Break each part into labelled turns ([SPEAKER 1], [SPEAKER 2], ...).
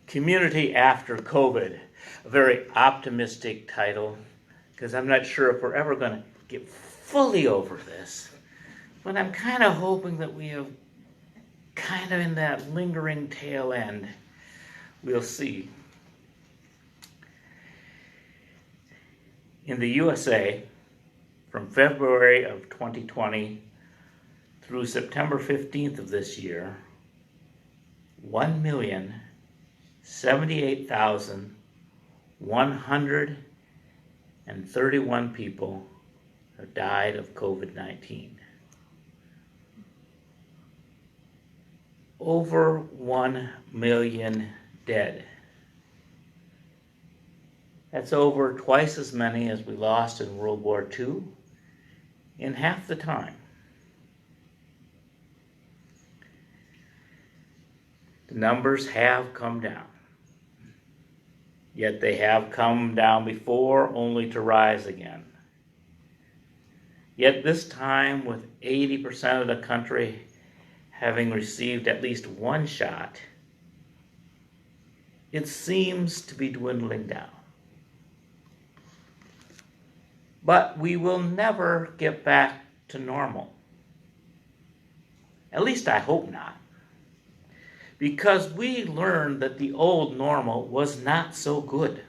[SPEAKER 1] Community After COVID, a very optimistic title, because I'm not sure if we're ever going to get fully over this, but I'm kind of hoping that we have kind of in that lingering tail end. We'll see. In the USA, from February of 2020 through September 15th of this year, 1,078,131 people have died of COVID-19. Over 1 million dead. That's over twice as many as we lost in World War II in half the time. The numbers have come down. Yet they have come down before, only to rise again. Yet this time, with 80% of the country having received at least one shot, it seems to be dwindling down. But we will never get back to normal. At least I hope not. Because we learned that the old normal was not so good.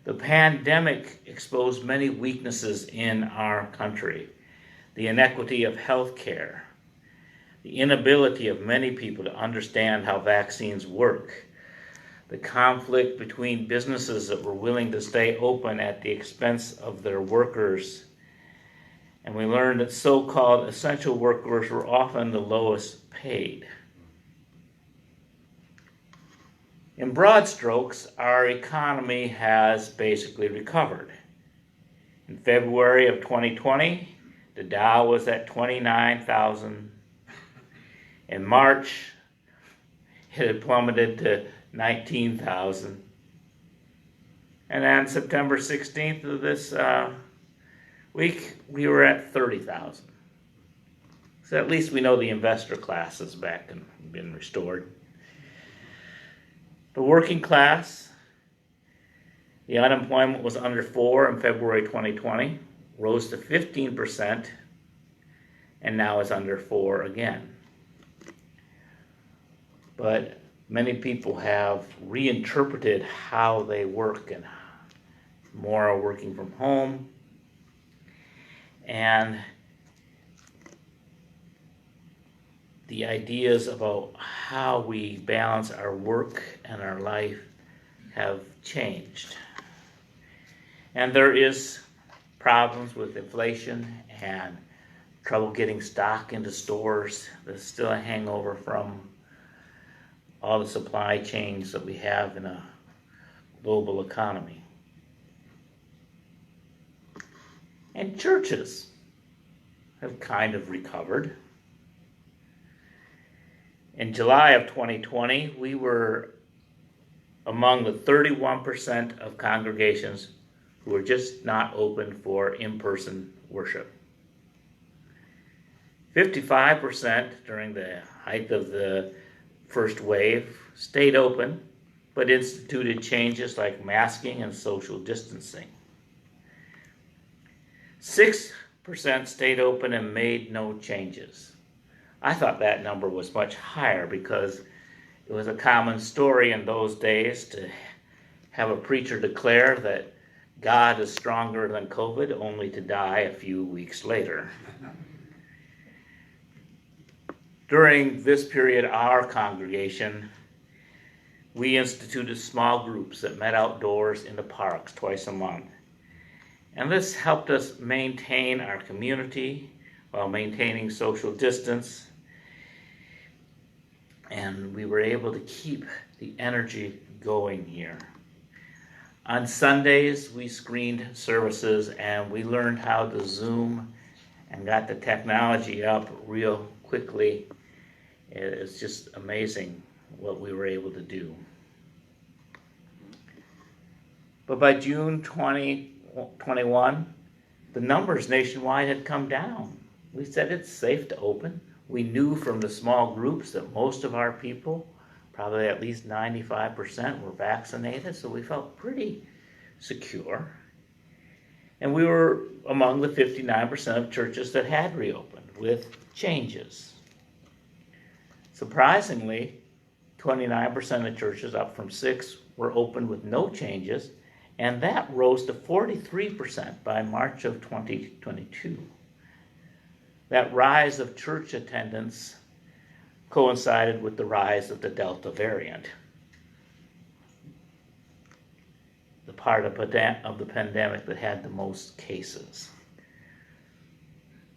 [SPEAKER 1] The pandemic exposed many weaknesses in our country. The inequity of health care, the inability of many people to understand how vaccines work, the conflict between businesses that were willing to stay open at the expense of their workers. And we learned that so-called essential workers were often the lowest paid. In broad strokes, our economy has basically recovered. In February of 2020, the Dow was at 29,000. In March, it had plummeted to 19,000. And on September 16th of this week, we were at 30,000. So at least we know the investor class is back and been restored. The working class, the unemployment was under 4 in February 2020, rose to 15%, and now is under 4 again. But many people have reinterpreted how they work, and more are working from home. And the ideas about how we balance our work and our life have changed. And there is problems with inflation and trouble getting stock into stores. There's still a hangover from all the supply chains that we have in a global economy. And churches have kind of recovered. In July of 2020, we were among the 31% of congregations who were just not open for in-person worship. 55% during the height of the first wave stayed open, but instituted changes like masking and social distancing. 6% stayed open and made no changes. I thought that number was much higher because it was a common story in those days to have a preacher declare that God is stronger than COVID, only to die a few weeks later. During this period, our congregation, we instituted small groups that met outdoors in the parks twice a month. And this helped us maintain our community while maintaining social distance. And we were able to keep the energy going here. On Sundays, we screened services and we learned how to Zoom and got the technology up real quickly. It's just amazing what we were able to do. But by June 2021, the numbers nationwide had come down. We said it's safe to open. We knew from the small groups that most of our people, probably at least 95% were vaccinated, so we felt pretty secure. And we were among the 59% of churches that had reopened with changes. Surprisingly, 29% of churches, up from 6, were open with no changes, and that rose to 43% by March of 2022. That rise of church attendance coincided with the rise of the Delta variant, the part of the pandemic that had the most cases.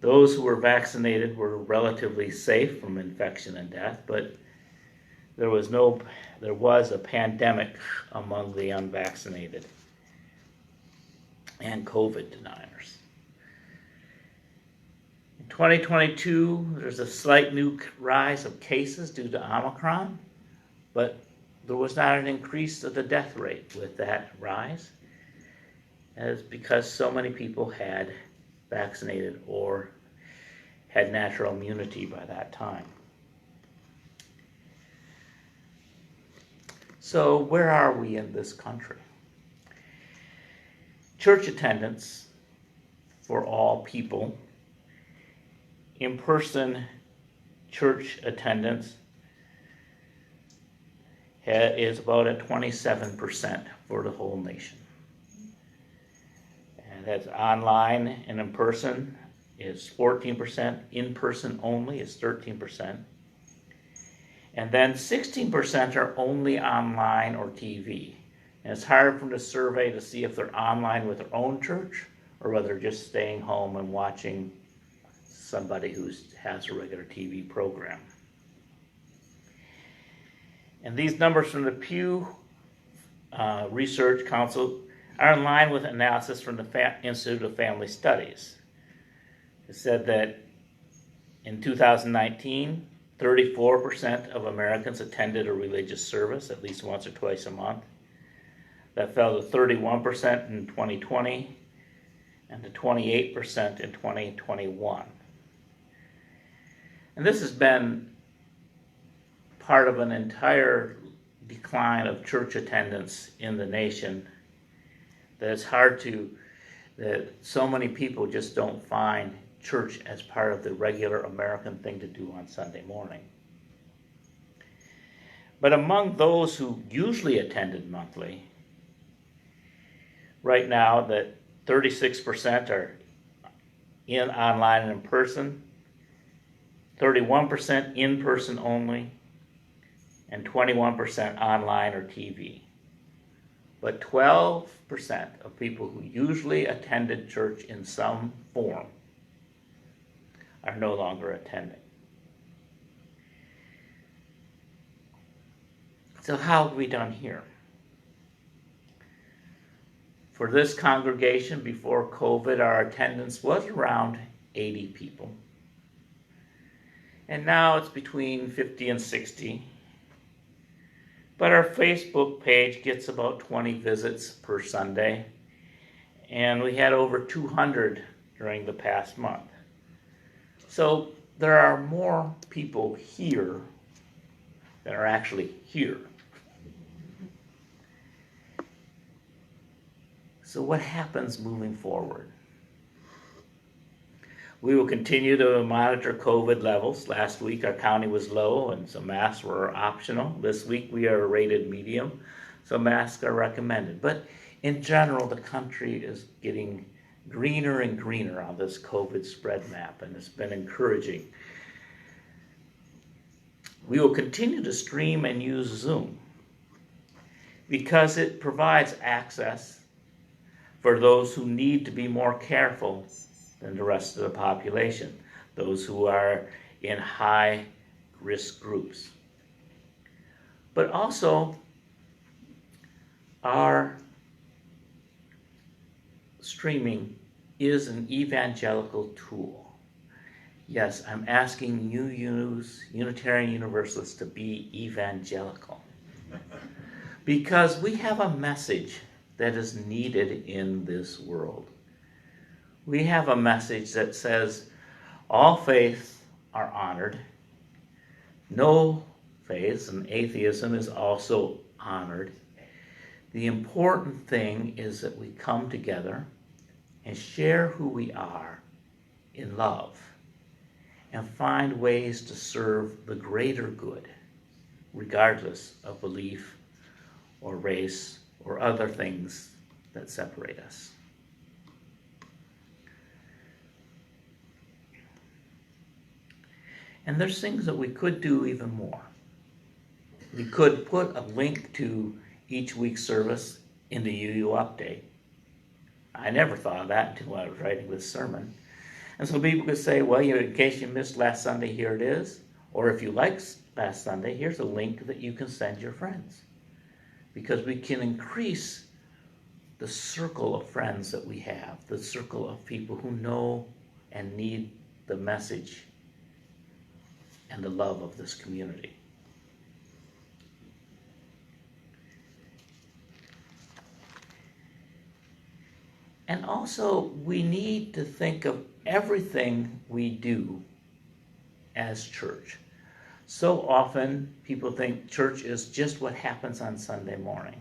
[SPEAKER 1] Those who were vaccinated were relatively safe from infection and death, but there was a pandemic among the unvaccinated and COVID deniers. In 2022, there's a slight new rise of cases due to Omicron, but there was not an increase of the death rate with that rise, as because so many people had vaccinated or had natural immunity by that time. So where are we in this country? Church attendance for all people, in-person church attendance is about at 27% for the whole nation. And that's online and in person is 14%, in person only is 13%. And then 16% are only online or TV. And it's hard from the survey to see if they're online with their own church or whether they're just staying home and watching somebody who has a regular TV program. And these numbers from the Pew Research Council are in line with analysis from the Institute of Family Studies. It said that in 2019, 34% of Americans attended a religious service at least once or twice a month. That fell to 31% in 2020 and to 28% in 2021. And this has been part of an entire decline of church attendance in the nation that so many people just don't find church as part of the regular American thing to do on Sunday morning. But among those who usually attended monthly, right now that 36% are online and in person, 31% in person only, and 21% online or TV. But 12% of people who usually attended church in some form are no longer attending. So how have we done here? For this congregation before COVID, our attendance was around 80 people. And now it's between 50 and 60. But our Facebook page gets about 20 visits per Sunday. And we had over 200 during the past month. So there are more people here than are actually here. So what happens moving forward? We will continue to monitor COVID levels. Last week our county was low and so masks were optional. This week we are rated medium, so masks are recommended. But in general, the country is getting greener and greener on this COVID spread map, and it's been encouraging. We will continue to stream and use Zoom because it provides access for those who need to be more careful than the rest of the population, those who are in high risk groups. But also, our streaming is an evangelical tool. Yes, I'm asking you Unitarian Universalists to be evangelical. Because we have a message that is needed in this world. We have a message that says all faiths are honored, no faiths, and atheism is also honored. The important thing is that we come together and share who we are in love and find ways to serve the greater good, regardless of belief or race or other things that separate us. And there's things that we could do even more. We could put a link to each week's service in the UU Update. I never thought of that until I was writing this sermon. And so people could say, well, in case you missed last Sunday, here it is. Or if you liked last Sunday, here's a link that you can send your friends. Because we can increase the circle of friends that we have, the circle of people who know and need the message and the love of this community. And also, we need to think of everything we do as church. So often, people think church is just what happens on Sunday morning.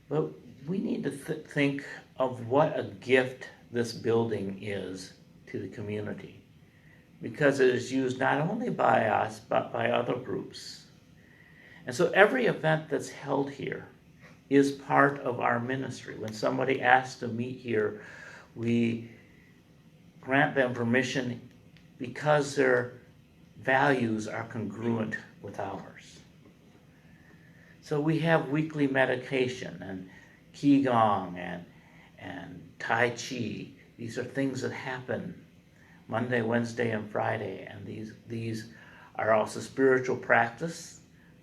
[SPEAKER 1] But we need to think of what a gift this building is to the community, because it is used not only by us, but by other groups. And so every event that's held here is part of our ministry. When somebody asks to meet here, we grant them permission because their values are congruent with ours. So we have weekly meditation and Qigong and Tai Chi. These are things that happen Monday, Wednesday, and Friday, and these are also spiritual practice.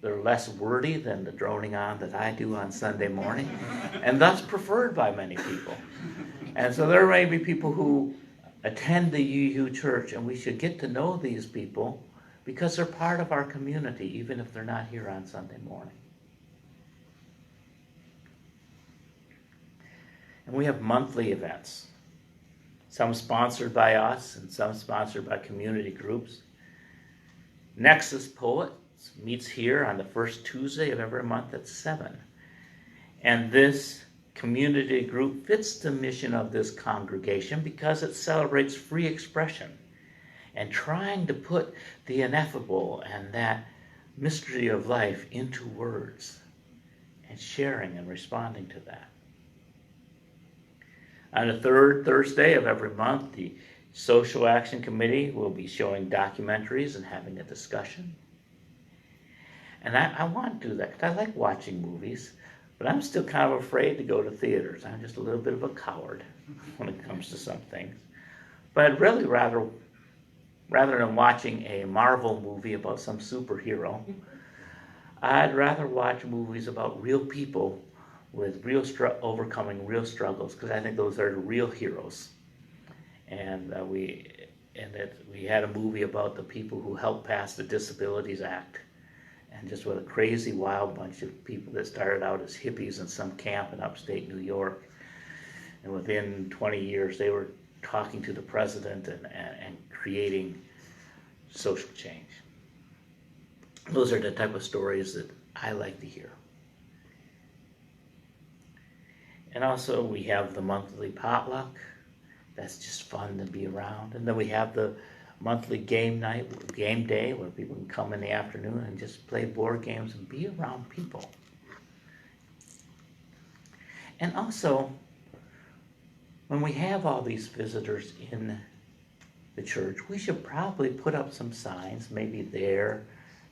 [SPEAKER 1] They're less wordy than the droning on that I do on Sunday morning, and thus preferred by many people. And so there may be people who attend the UU church, and we should get to know these people because they're part of our community, even if they're not here on Sunday morning. And we have monthly events, some sponsored by us and some sponsored by community groups. Nexus Poets meets here on the first Tuesday of every month at 7. And this community group fits the mission of this congregation because it celebrates free expression and trying to put the ineffable and that mystery of life into words and sharing and responding to that. On the third Thursday of every month, the Social Action Committee will be showing documentaries and having a discussion. And I want to do that because I like watching movies, but I'm still kind of afraid to go to theaters. I'm just a little bit of a coward when it comes to some things. But I'd really rather than watching a Marvel movie about some superhero, I'd rather watch movies about real people with real overcoming real struggles, because I think those are the real heroes. And we had a movie about the people who helped pass the Disabilities Act, and just what a crazy, wild bunch of people that started out as hippies in some camp in upstate New York. And within 20 years, they were talking to the president and creating social change. Those are the type of stories that I like to hear. And also we have the monthly potluck. That's just fun to be around. And then we have the monthly game day, where people can come in the afternoon and just play board games and be around people. And also, when we have all these visitors in the church, we should probably put up some signs, maybe there,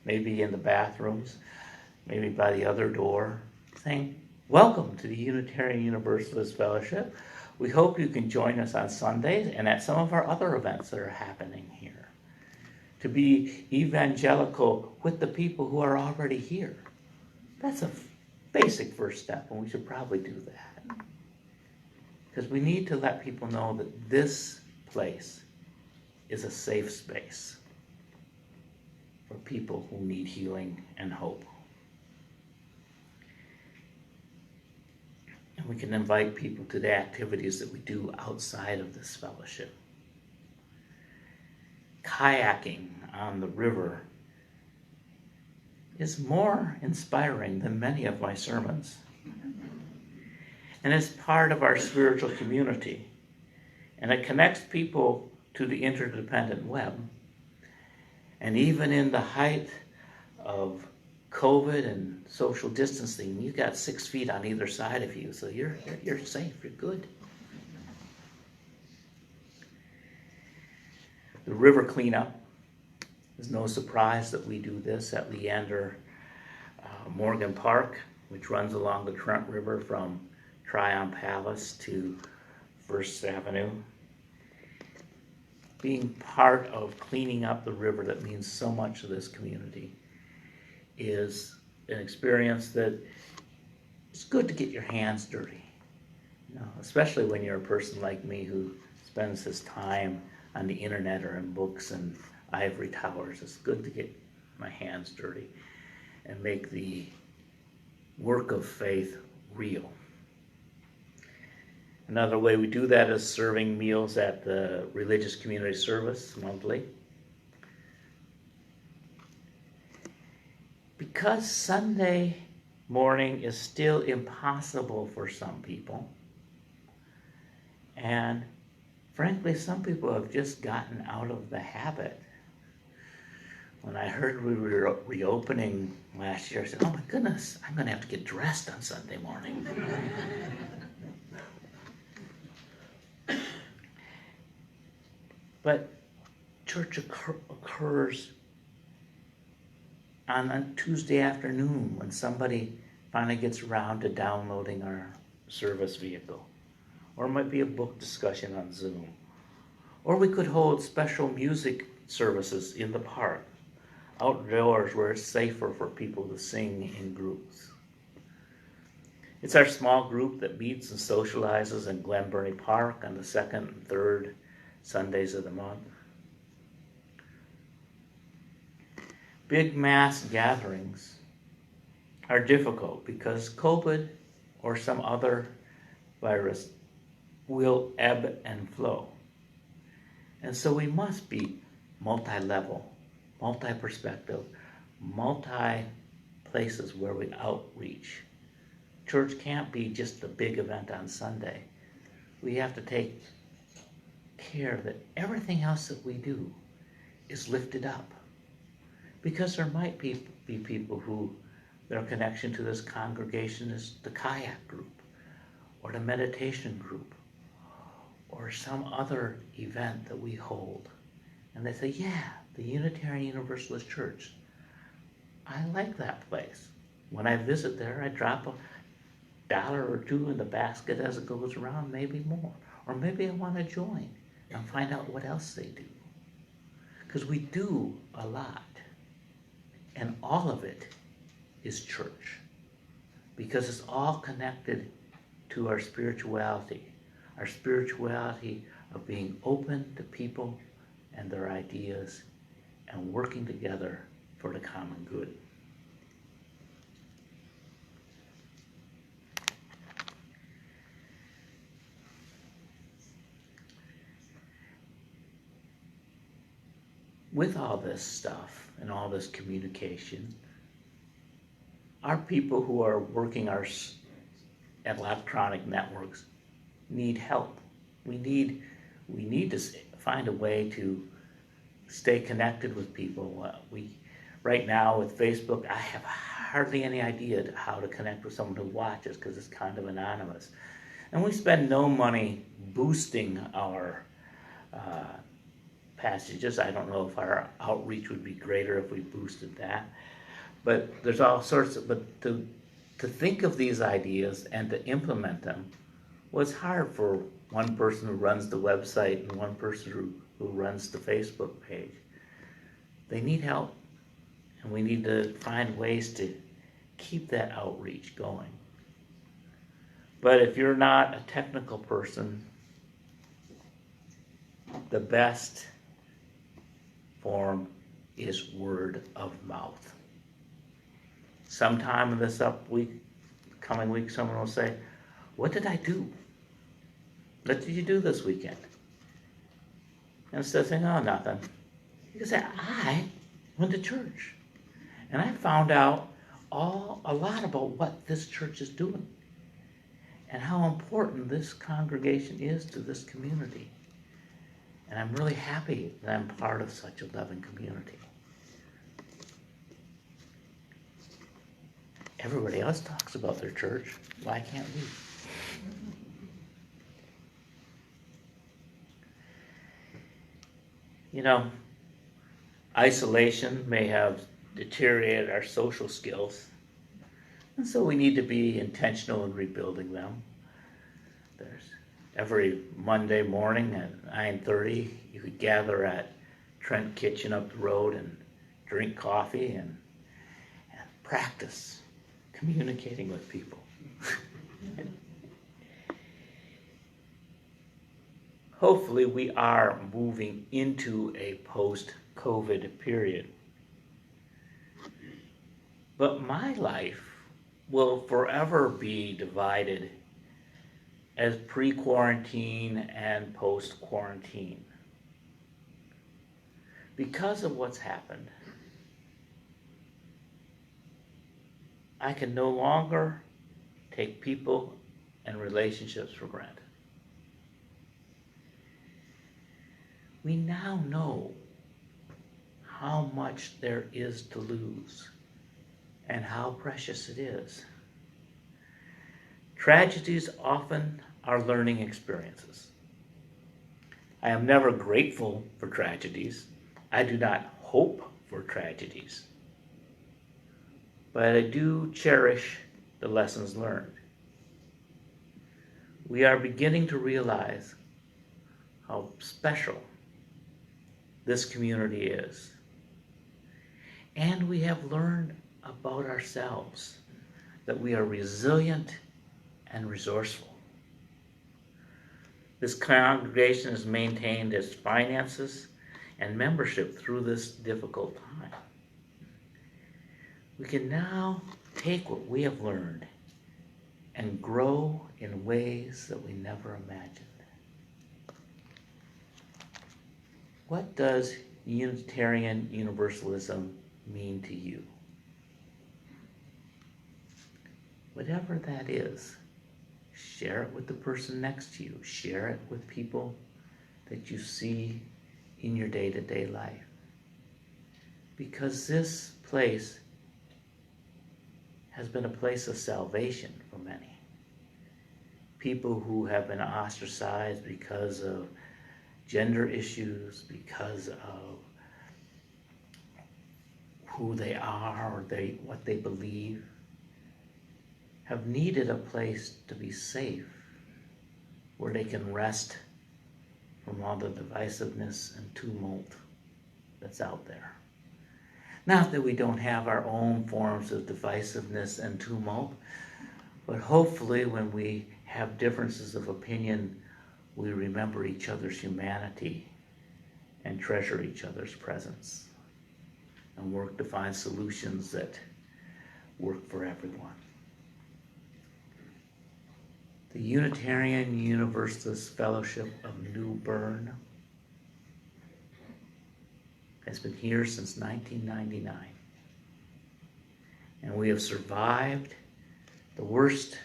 [SPEAKER 1] maybe in the bathrooms, maybe by the other door, saying, "Welcome to the Unitarian Universalist Fellowship. We hope you can join us on Sundays and at some of our other events that are happening here. To be evangelical with the people who are already here." That's a basic first step, and we should probably do that. Because we need to let people know that this place is a safe space for people who need healing and hope. And we can invite people to the activities that we do outside of this fellowship. Kayaking on the river is more inspiring than many of my sermons. And it's part of our spiritual community. And it connects people to the interdependent web. And even in the height of COVID and social distancing, you've got 6 feet on either side of you, so you're safe, you're good. The river cleanup. There's no surprise that we do this at Leander Morgan Park, which runs along the Trent River from Tryon Palace to First Avenue. Being part of cleaning up the river that means so much to this community is an experience that it's good to get your hands dirty. You know, especially when you're a person like me who spends his time on the internet or in books and ivory towers. It's good to get my hands dirty and make the work of faith real. Another way we do that is serving meals at the Religious Community Service monthly. Because Sunday morning is still impossible for some people, and frankly, some people have just gotten out of the habit. When I heard we were reopening last year, I said, oh my goodness, I'm going to have to get dressed on Sunday morning. But church occurs on a Tuesday afternoon when somebody finally gets around to downloading our service vehicle. Or it might be a book discussion on Zoom. Or we could hold special music services in the park, outdoors where it's safer for people to sing in groups. It's our small group that meets and socializes in Glen Burnie Park on the second and third Sundays of the month. Big mass gatherings are difficult because COVID or some other virus will ebb and flow. And so we must be multi-level, multi-perspective, multi-places where we outreach. Church can't be just a big event on Sunday. We have to take care that everything else that we do is lifted up. Because there might be people who their connection to this congregation is the kayak group or the meditation group or some other event that we hold. And they say, yeah, the Unitarian Universalist Church. I like that place. When I visit there, I drop $1 or $2 in the basket as it goes around, maybe more. Or maybe I want to join and find out what else they do. Because we do a lot. And all of it is church. Because it's all connected to our spirituality. Our spirituality of being open to people and their ideas and working together for the common good. With all this stuff and all this communication, our people who are working our electronic networks need help. We need to find a way to stay connected with people. Right now with Facebook, I have hardly any idea how to connect with someone who watches because it's kind of anonymous. And we spend no money boosting our passages. I don't know if our outreach would be greater if we boosted that. But there's all sorts of, but to think of these ideas and to implement them was hard for one person who runs the website and one person who runs the Facebook page. They need help, and we need to find ways to keep that outreach going. But if you're not a technical person, the best form is word of mouth. Sometime in this coming week, someone will say, what did I do? What did you do this weekend? And instead of saying, oh, nothing. Because I went to church. And I found out a lot about what this church is doing and how important this congregation is to this community. And I'm really happy that I'm part of such a loving community. Everybody else talks about their church. Why can't we? You know, isolation may have deteriorated our social skills, and so we need to be intentional in rebuilding them. There's every Monday morning at 9:30, you could gather at Trent Kitchen up the road and drink coffee and practice communicating with people. Hopefully we are moving into a post-COVID period. But my life will forever be divided as pre-quarantine and post-quarantine. Because of what's happened, I can no longer take people and relationships for granted. We now know how much there is to lose and how precious it is. Tragedies often are learning experiences. I am never grateful for tragedies. I do not hope for tragedies. But I do cherish the lessons learned. We are beginning to realize how special this community is. And we have learned about ourselves that we are resilient and resourceful. This congregation has maintained its finances and membership through this difficult time. We can now take what we have learned and grow in ways that we never imagined. What does Unitarian Universalism mean to you? Whatever that is, share it with the person next to you. Share it with people that you see in your day-to-day life. Because this place has been a place of salvation for many. People who have been ostracized because of gender issues, because of who they are or what they believe, have needed a place to be safe where they can rest from all the divisiveness and tumult that's out there. Not that we don't have our own forms of divisiveness and tumult, but hopefully when we have differences of opinion, we remember each other's humanity and treasure each other's presence and work to find solutions that work for everyone. The Unitarian Universalist Fellowship of New Bern has been here since 1999. And we have survived the worst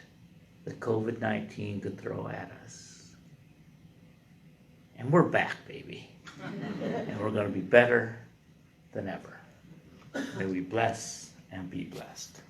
[SPEAKER 1] that COVID-19 could throw at us. And we're back, baby. And we're going to be better than ever. May we bless and be blessed.